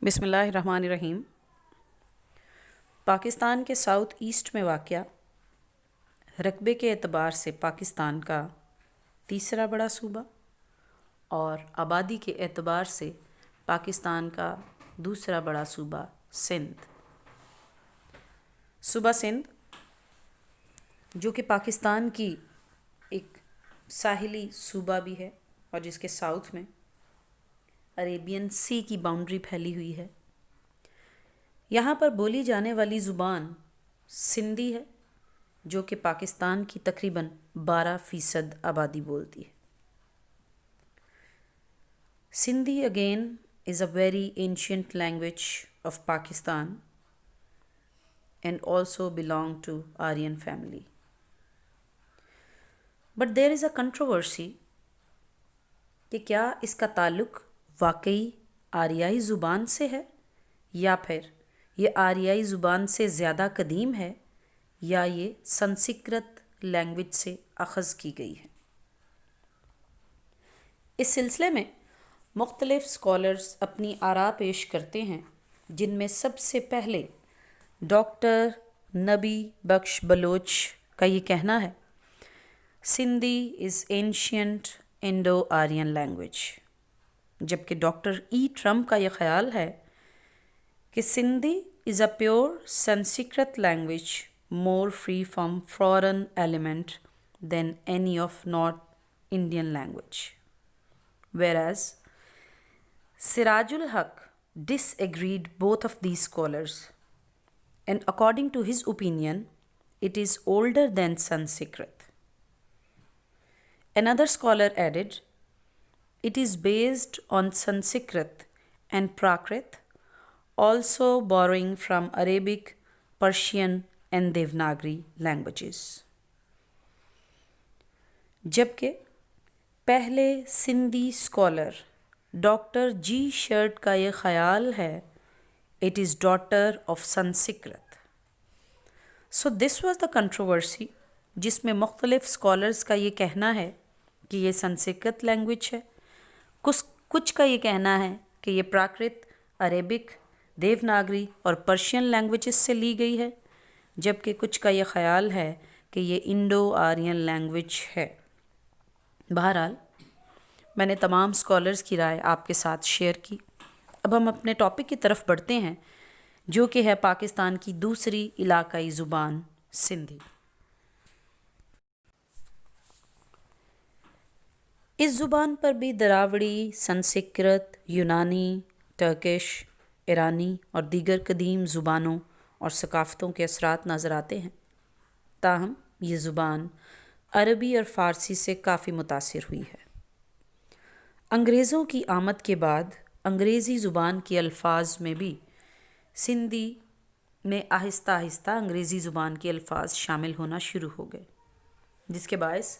بسم اللہ الرحمن الرحیم۔ پاکستان کے ساؤتھ ایسٹ میں واقع رقبے کے اعتبار سے پاکستان کا تیسرا بڑا صوبہ اور آبادی کے اعتبار سے پاکستان کا دوسرا بڑا صوبہ سندھ۔ صوبہ سندھ جو کہ پاکستان کی ایک ساحلی صوبہ بھی ہے اور جس کے ساؤتھ میں عربین سی کی باؤنڈری پھیلی ہوئی ہے۔ یہاں پر بولی جانے والی زبان سندھی ہے جو کہ پاکستان کی تقریباً 12% آبادی بولتی ہے۔ Sindhi again is a very ancient language of Pakistan and also belong to Aryan family. But there is a controversy کہ کیا اس کا تعلق واقعی آریائی زبان سے ہے یا پھر یہ آریائی زبان سے زیادہ قدیم ہے یا یہ سنسکرت لینگویج سے اخذ کی گئی ہے۔ اس سلسلے میں مختلف اسکالرز اپنی آراء پیش کرتے ہیں، جن میں سب سے پہلے ڈاکٹر نبی بخش بلوچ کا یہ کہنا ہے Sindhi is ancient Indo Aryan language, جبکہ ڈاکٹر ای ٹرمپ کا یہ خیال ہے کہ Sindhi is a pure Sanskrit language more free from foreign element than any of north Indian language, whereas Siraj ul Haq disagreed both of these scholars and according to his opinion it is older than Sanskrit. Another scholar added, it is based on Sanskrit and Prakrit, also borrowing from Arabic, Persian and Devanagari languages. جبکہ پہلے Sindhi scholar doctor جی shirt کا یہ خیال ہے it is daughter of Sanskrit. So this was the controversy جس میں مختلف scholars کا یہ کہنا ہے کہ یہ سنسکرت لینگویج ہے، کچھ کا یہ کہنا ہے کہ یہ پراکرت، عربک، دیوناگری اور پرشین لینگویجز سے لی گئی ہے، جبکہ کچھ کا یہ خیال ہے کہ یہ انڈو آرین لینگویج ہے۔ بہرحال میں نے تمام اسکالرز کی رائے آپ کے ساتھ شیئر کی۔ اب ہم اپنے ٹاپک کی طرف بڑھتے ہیں جو کہ ہے پاکستان کی دوسری علاقائی زبان سندھی۔ اس زبان پر بھی دراوڑی، سنسکرت، یونانی، ٹرکش، ایرانی اور دیگر قدیم زبانوں اور ثقافتوں کے اثرات نظر آتے ہیں، تاہم یہ زبان عربی اور فارسی سے کافی متاثر ہوئی ہے۔ انگریزوں کی آمد کے بعد انگریزی زبان کے الفاظ میں بھی سندھی میں آہستہ آہستہ انگریزی زبان کے الفاظ شامل ہونا شروع ہو گئے، جس کے باعث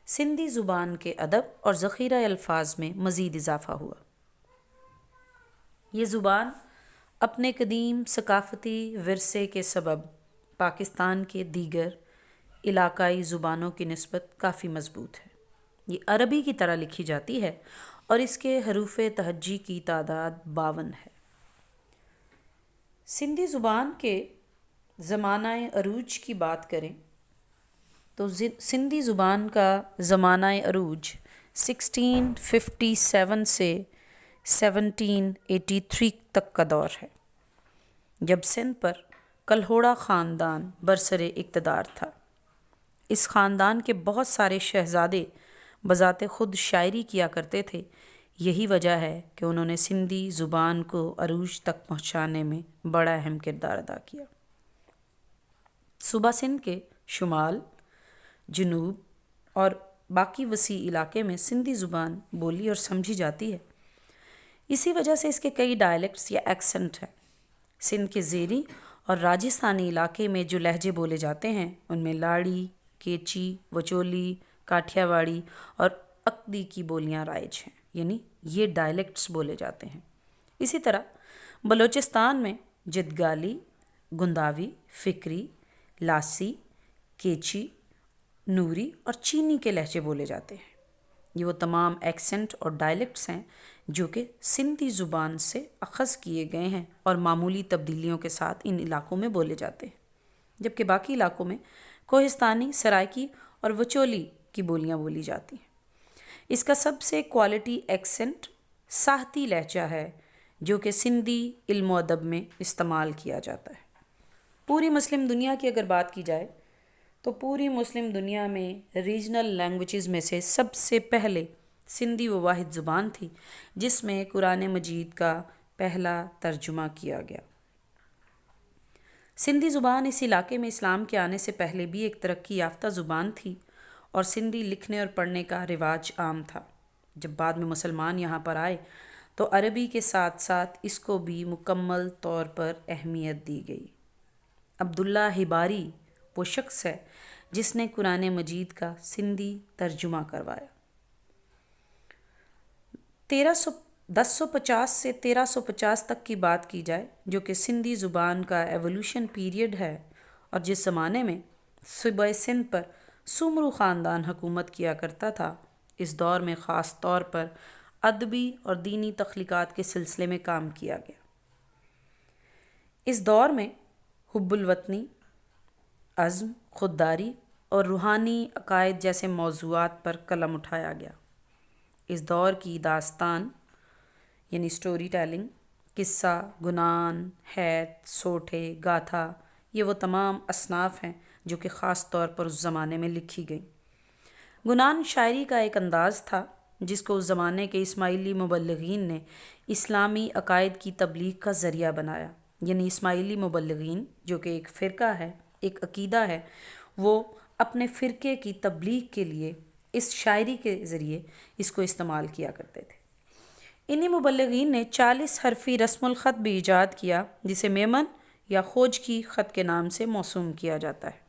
سندھی زبان کے ادب اور ذخیرہ الفاظ میں مزید اضافہ ہوا۔ یہ زبان اپنے قدیم ثقافتی ورثے کے سبب پاکستان کے دیگر علاقائی زبانوں کی نسبت کافی مضبوط ہے۔ یہ عربی کی طرح لکھی جاتی ہے اور اس کے حروف تہجی کی تعداد 52 ہے۔ سندھی زبان کے زمانہ عروج کی بات کریں تو سندھی زبان کا زمانہ عروج 1657 سے 1783 تک کا دور ہے، جب سندھ پر کلہوڑا خاندان برسر اقتدار تھا۔ اس خاندان کے بہت سارے شہزادے بذات خود شاعری کیا کرتے تھے، یہی وجہ ہے کہ انہوں نے سندھی زبان کو عروج تک پہنچانے میں بڑا اہم کردار ادا کیا۔ صوبہ سندھ کے شمال، جنوب اور باقی وسیع علاقے میں سندھی زبان بولی اور سمجھی جاتی ہے، اسی وجہ سے اس کے کئی ڈائلیکٹس یا ایکسنٹ ہیں۔ سندھ کے زیریں اور راجستھانی علاقے میں جو لہجے بولے جاتے ہیں ان میں لاڑی، کیچی، وچولی، کاٹھیا واڑی اور اکدی کی بولیاں رائج ہیں، یعنی یہ ڈائلیکٹس بولے جاتے ہیں۔ اسی طرح بلوچستان میں جدگالی، گنداوی، فکری، لاسی، کیچی، نوری اور چینی کے لہجے بولے جاتے ہیں۔ یہ وہ تمام ایکسنٹ اور ڈائلیکٹس ہیں جو کہ سندھی زبان سے اخذ کیے گئے ہیں اور معمولی تبدیلیوں کے ساتھ ان علاقوں میں بولے جاتے ہیں، جبکہ باقی علاقوں میں کوہستانی، سرائکی اور وچولی کی بولیاں بولی جاتی ہیں۔ اس کا سب سے کوالٹی ایکسنٹ ساہتی لہجہ ہے جو کہ سندھی علم و ادب میں استعمال کیا جاتا ہے۔ پوری مسلم دنیا کی اگر بات کی جائے تو پوری مسلم دنیا میں ریجنل لینگویجز میں سے سب سے پہلے سندھی وہ واحد زبان تھی جس میں قرآن مجید کا پہلا ترجمہ کیا گیا۔ سندھی زبان اس علاقے میں اسلام کے آنے سے پہلے بھی ایک ترقی یافتہ زبان تھی اور سندھی لکھنے اور پڑھنے کا رواج عام تھا۔ جب بعد میں مسلمان یہاں پر آئے تو عربی کے ساتھ ساتھ اس کو بھی مکمل طور پر اہمیت دی گئی۔ عبداللہ ہباری وہ شخص ہے جس نے قرآن مجید کا سندھی ترجمہ کروایا۔ 1050 سے 1350 تک کی بات کی جائے جو کہ سندھی زبان کا ایولیوشن پیریڈ ہے، اور جس زمانے میں صوبہ سندھ پر سومرو خاندان حکومت کیا کرتا تھا، اس دور میں خاص طور پر ادبی اور دینی تخلیقات کے سلسلے میں کام کیا گیا۔ اس دور میں حب الوطنی، عزم، خودداری اور روحانی عقائد جیسے موضوعات پر قلم اٹھایا گیا۔ اس دور کی داستان یعنی سٹوری ٹیلنگ، قصہ، گنان، ہیت، سوٹھے، گاتھا، یہ وہ تمام اصناف ہیں جو کہ خاص طور پر اس زمانے میں لکھی گئیں۔ گنان شاعری کا ایک انداز تھا جس کو اس زمانے کے اسماعیلی مبلغین نے اسلامی عقائد کی تبلیغ کا ذریعہ بنایا۔ یعنی اسماعیلی مبلغین جو کہ ایک فرقہ ہے، ایک عقیدہ ہے، وہ اپنے فرقے کی تبلیغ کے لیے اس شاعری کے ذریعے اس کو استعمال کیا کرتے تھے۔ انہی مبلغین نے 40 حرفی رسم الخط بھی ایجاد کیا جسے میمن یا خوج کی خط کے نام سے موسوم کیا جاتا ہے۔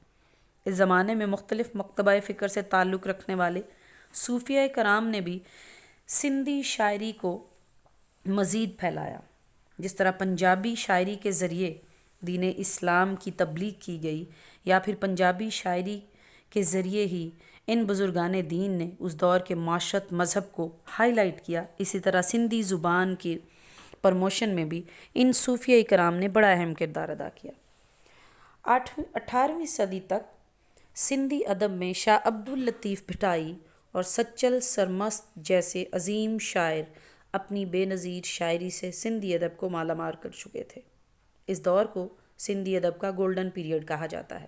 اس زمانے میں مختلف مکتبہ فکر سے تعلق رکھنے والے صوفیہ کرام نے بھی سندھی شاعری کو مزید پھیلایا۔ جس طرح پنجابی شاعری کے ذریعے دین اسلام کی تبلیغ کی گئی، یا پھر پنجابی شاعری کے ذریعے ہی ان بزرگان دین نے اس دور کے معاشرت مذہب کو ہائی لائٹ کیا، اسی طرح سندھی زبان کی پروموشن میں بھی ان صوفیہ کرام نے بڑا اہم کردار ادا کیا۔ 18ویں صدی تک سندھی ادب میں شاہ عبد اللطیف بھٹائی اور سچل سرمست جیسے عظیم شاعر اپنی بے نظیر شاعری سے سندھی ادب کو مالا مال کر چکے تھے۔ اس دور کو سندھی ادب کا گولڈن پیریڈ کہا جاتا ہے۔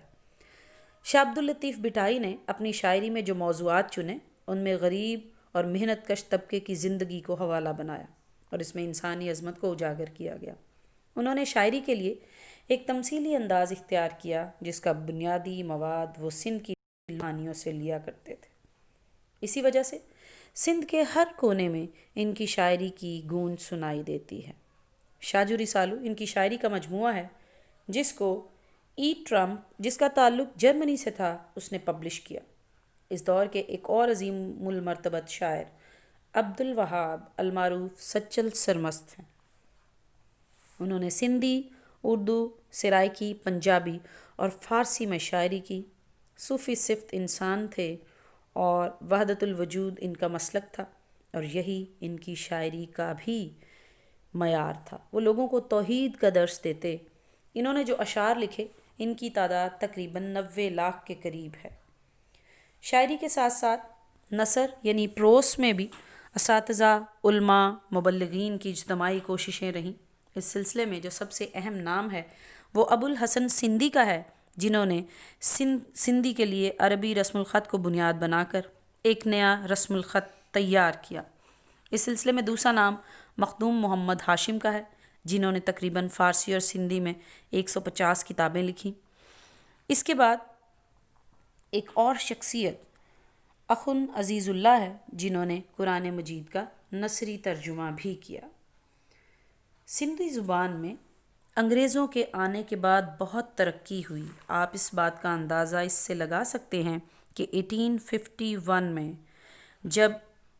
شاہ عبد اللطیف بھٹائی نے اپنی شاعری میں جو موضوعات چنے ان میں غریب اور محنت کش طبقے کی زندگی کو حوالہ بنایا اور اس میں انسانی عظمت کو اجاگر کیا گیا۔ انہوں نے شاعری کے لیے ایک تمثیلی انداز اختیار کیا جس کا بنیادی مواد وہ سندھ کی کہانیوں سے لیا کرتے تھے۔ اسی وجہ سے سندھ کے ہر کونے میں ان کی شاعری کی گونج سنائی دیتی ہے۔ شاجو رسالو ان کی شاعری کا مجموعہ ہے جس کو ای ٹرمپ، جس کا تعلق جرمنی سے تھا، اس نے پبلش کیا۔ اس دور کے ایک اور عظیم المرتبت شاعر عبد الوہاب المعروف سچل سرمست ہیں۔ انہوں نے سندھی، اردو، سرائکی، پنجابی اور فارسی میں شاعری کی۔ صوفی صفت انسان تھے اور وحدت الوجود ان کا مسلک تھا، اور یہی ان کی شاعری کا بھی معیار تھا۔ وہ لوگوں کو توحید کا درس دیتے۔ انہوں نے جو اشعار لکھے ان کی تعداد تقریباً 90 لاکھ کے قریب ہے۔ شاعری کے ساتھ ساتھ نثر یعنی پروس میں بھی اساتذہ، علماء، مبلغین کی اجتماعی کوششیں رہیں۔ اس سلسلے میں جو سب سے اہم نام ہے وہ ابو الحسن سندھی کا ہے، جنہوں نے سندھی کے لیے عربی رسم الخط کو بنیاد بنا کر ایک نیا رسم الخط تیار کیا۔ اس سلسلے میں دوسرا نام مخدوم محمد ہاشم کا ہے، جنہوں نے تقریباً فارسی اور سندھی میں 150 کتابیں لکھیں۔ اس کے بعد ایک اور شخصیت اخن عزیز اللہ ہے، جنہوں نے قرآن مجید کا نثری ترجمہ بھی کیا۔ سندھی زبان میں انگریزوں کے آنے کے بعد بہت ترقی ہوئی۔ آپ اس بات کا اندازہ اس سے لگا سکتے ہیں کہ 1851 میں جب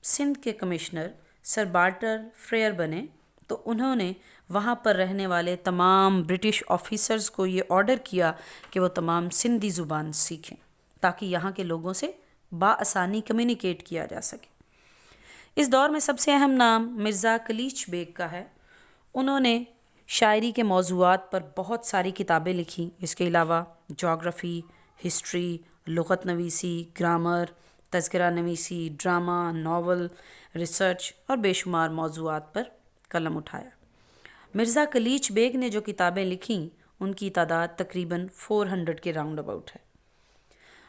سندھ کے کمشنر سر بارٹر فریر بنے تو انہوں نے وہاں پر رہنے والے تمام برٹش آفیسرز کو یہ آرڈر کیا کہ وہ تمام سندھی زبان سیکھیں تاکہ یہاں کے لوگوں سے بآسانی کمیونیکیٹ کیا جا سکے۔ اس دور میں سب سے اہم نام مرزا کلیچ بیگ کا ہے۔ انہوں نے شاعری کے موضوعات پر بہت ساری کتابیں لکھیں۔ اس کے علاوہ جغرافی، ہسٹری، لغت نویسی، گرامر، تذکرہ نویسی، ڈرامہ، ناول، ریسرچ اور بے شمار موضوعات پر قلم اٹھایا۔ مرزا کلیچ بیگ نے جو کتابیں لکھیں ان کی تعداد تقریباً 400 کے راؤنڈ اباؤٹ ہے۔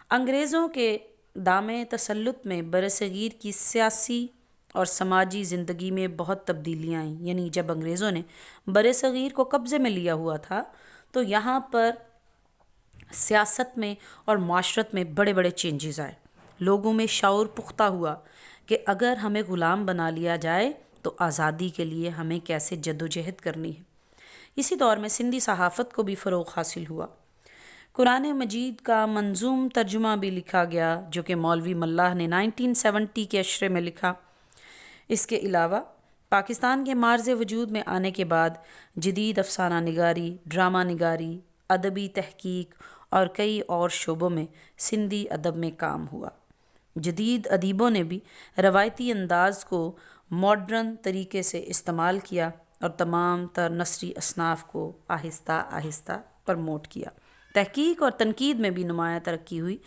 انگریزوں کے دامِ تسلط میں برصغیر کی سیاسی اور سماجی زندگی میں بہت تبدیلیاں آئیں، یعنی جب انگریزوں نے برصغیر کو قبضے میں لیا ہوا تھا تو یہاں پر سیاست میں اور معاشرت میں بڑے بڑے چینجز آئے۔ لوگوں میں شعور پختہ ہوا کہ اگر ہمیں غلام بنا لیا جائے تو آزادی کے لیے ہمیں کیسے جدوجہد کرنی ہے۔ اسی دور میں سندھی صحافت کو بھی فروغ حاصل ہوا۔ قرآن مجید کا منظوم ترجمہ بھی لکھا گیا جو کہ مولوی ملاح نے 1970 کے عشرے میں لکھا۔ اس کے علاوہ پاکستان کے معرض وجود میں آنے کے بعد جدید افسانہ نگاری، ڈرامہ نگاری، ادبی تحقیق اور کئی اور شعبوں میں سندھی ادب میں کام ہوا۔ جدید ادیبوں نے بھی روایتی انداز کو ماڈرن طریقے سے استعمال کیا اور تمام تر نثری اصناف کو آہستہ آہستہ پرموٹ کیا۔ تحقیق اور تنقید میں بھی نمایاں ترقی ہوئی۔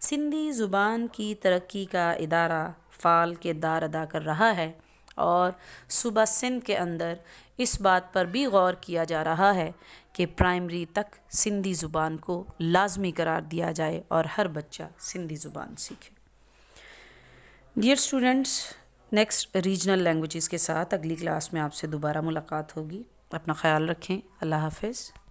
سندھی زبان کی ترقی کا ادارہ فعال کردار ادا کر رہا ہے اور صوبہ سندھ کے اندر اس بات پر بھی غور کیا جا رہا ہے کہ پرائمری تک سندھی زبان کو لازمی قرار دیا جائے اور ہر بچہ سندھی زبان سیکھے۔ Dear students, next regional languages کے ساتھ اگلی کلاس میں آپ سے دوبارہ ملاقات ہوگی۔ اپنا خیال رکھیں۔ اللہ حافظ۔